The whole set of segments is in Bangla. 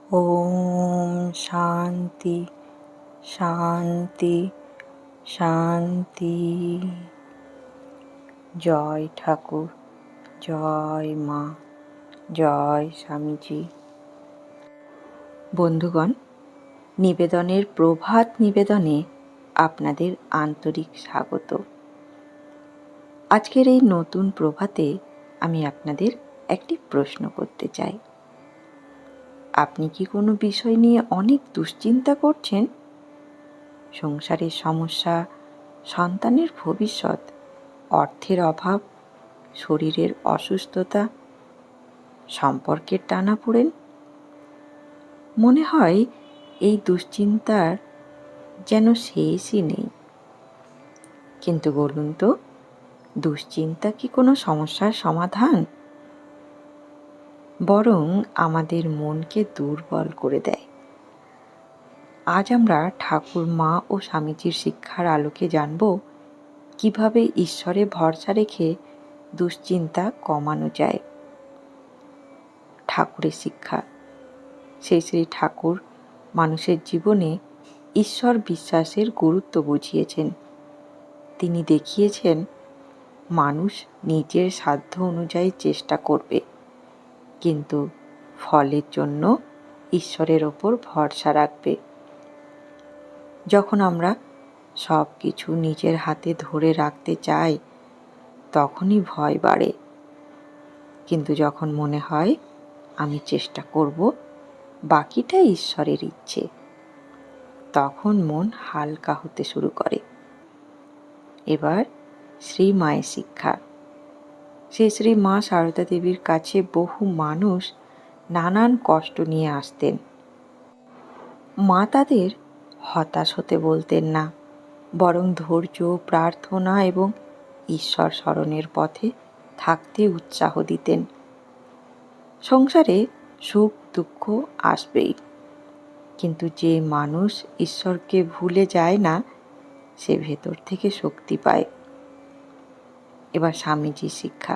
ওম শান্তি শান্তি শান্তি। জয় ঠাকুর, জয় মা, জয় স্বামীজি। বন্ধুগণ, নিবেদনের প্রভাত নিবেদনে আপনাদের আন্তরিক স্বাগত। আজকের এই নতুন প্রভাতে আমি আপনাদের একটি প্রশ্ন করতে চাই। আপনি কি কোনো বিষয় নিয়ে অনেক দুশ্চিন্তা করছেন? সংসারের সমস্যা, সন্তানের ভবিষ্যৎ, অর্থের অভাব, শরীরের অসুস্থতা, সম্পর্কের টানাপোড়েন? মনে হয় এই দুশ্চিন্তার যেন শেষই নেই। কিন্তু বলুন তো, দুশ্চিন্তা কি কোনো সমস্যার সমাধান? বরং আমাদের মনকে দুর্বল করে দেয়। আজ আমরা ঠাকুর মা ও স্বামীজির শিক্ষার আলোকে জানব কিভাবে ঈশ্বরে ভরসা রেখে দুশ্চিন্তা কমানো যায়। ঠাকুরের শিক্ষা। শ্রী শ্রী ঠাকুর মানুষের জীবনে ঈশ্বর বিশ্বাসের গুরুত্ব বুঝিয়েছেন। তিনি দেখিয়েছেন মানুষ নিজের সাধ্য অনুযায়ী চেষ্টা করবে, কিন্তু ফলের জন্য ঈশ্বরের ওপর ভরসা রাখবে। যখন আমরা সব কিছু নিজের হাতে ধরে রাখতে চাই, তখনই ভয় বাড়ে। কিন্তু যখন মনে হয় আমি চেষ্টা করব, বাকিটা ঈশ্বরের ইচ্ছে, তখন মন হালকা হতে শুরু করে। এবার শ্রী মায়ের শিক্ষা। শ্রী মা সারদা দেবীর কাছে বহু মানুষ নানান কষ্ট নিয়ে আসতেন। মা তাদের হতাশ হতে বলতেন না, বরং ধৈর্য, প্রার্থনা এবং ঈশ্বর স্মরণের পথে থাকতে উৎসাহ দিতেন। সংসারে সুখ দুঃখ আসবেই, কিন্তু যে মানুষ ঈশ্বরকে ভুলে যায় না, সে ভেতর থেকে শক্তি পায়। এবার স্বামীজির শিক্ষা।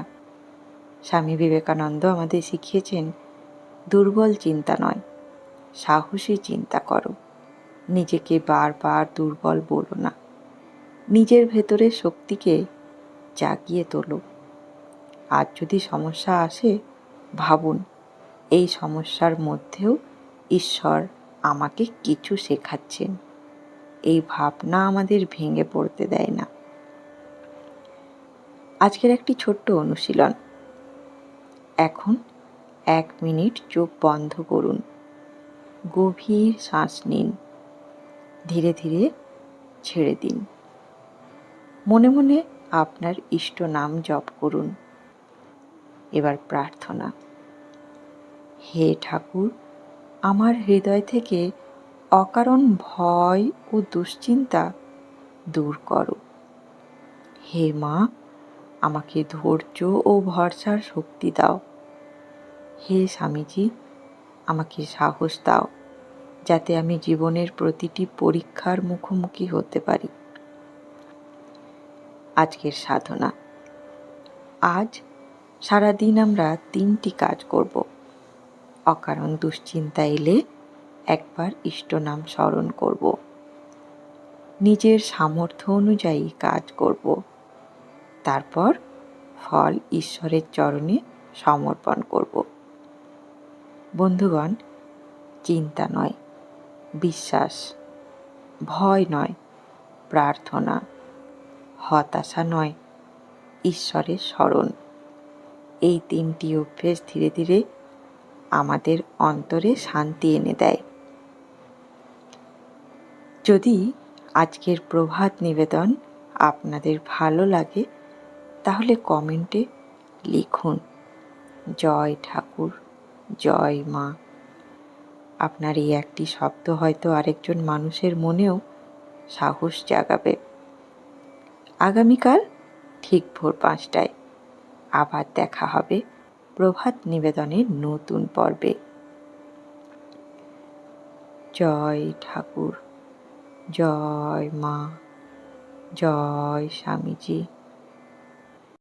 স্বামী বিবেকানন্দ আমাদের শিখিয়েছেন, দুর্বল চিন্তা নয়, সাহসী চিন্তা করো। নিজেকে বারবার দুর্বল বলো না, নিজের ভেতরের শক্তিকে জাগিয়ে তোলো। আজ যদি সমস্যা আসে, ভাবুন এই সমস্যার মধ্যেও ঈশ্বর আমাকে কিছু শেখাচ্ছেন। এই ভাবনা আমাদের ভেঙে পড়তে দেয় না। আজকের একটি ছোট্ট অনুশীলন। এখন 1 মিনিট চোখ বন্ধ করুন, গভীর শ্বাস নিন, ধীরে ধীরে ছেড়ে দিন। মনে মনে আপনার ইষ্ট নাম জপ করুন। এবার প্রার্থনা। হে ঠাকুর, আমার হৃদয় থেকে অকারণ ভয় ও দুশ্চিন্তা দূর করো। হে মা, আমাকে ধৈর্য ও ভরসার শক্তি দাও। হে স্বামীজি, আমাকে সাহস দাও, যাতে আমি জীবনের প্রতিটি পরীক্ষার মুখোমুখি হতে পারি। আজকের সাধনা। আজ সারাদিন আমরা 3টি কাজ করব। অকারণ দুশ্চিন্তা এলে একবার ইষ্টনাম স্মরণ করব, নিজের সামর্থ্য অনুযায়ী কাজ করব, তারপর ফল ঈশ্বরের চরণে সমর্পণ করব। বন্ধুগণ, চিন্তা নয় বিশ্বাস, ভয় নয় প্রার্থনা, হতাশা নয় ঈশ্বরের স্মরণ। এই 3টি অভ্যেস ধীরে ধীরে আমাদের অন্তরে শান্তি এনে দেয়। যদি আজকের প্রভাত নিবেদন আপনাদের ভালো লাগে, তাহলে কমেন্টে লিখুন, জয় ঠাকুর, জয় মা। আপনার এই একটি শব্দ হয়তো আরেকজন মানুষের মনেও সাহস জাগাবে। আগামীকাল ঠিক ভোর 5টায় আবার দেখা হবে প্রভাত নিবেদনের নতুন পর্বে। জয় ঠাকুর, জয় মা, জয় স্বামীজি।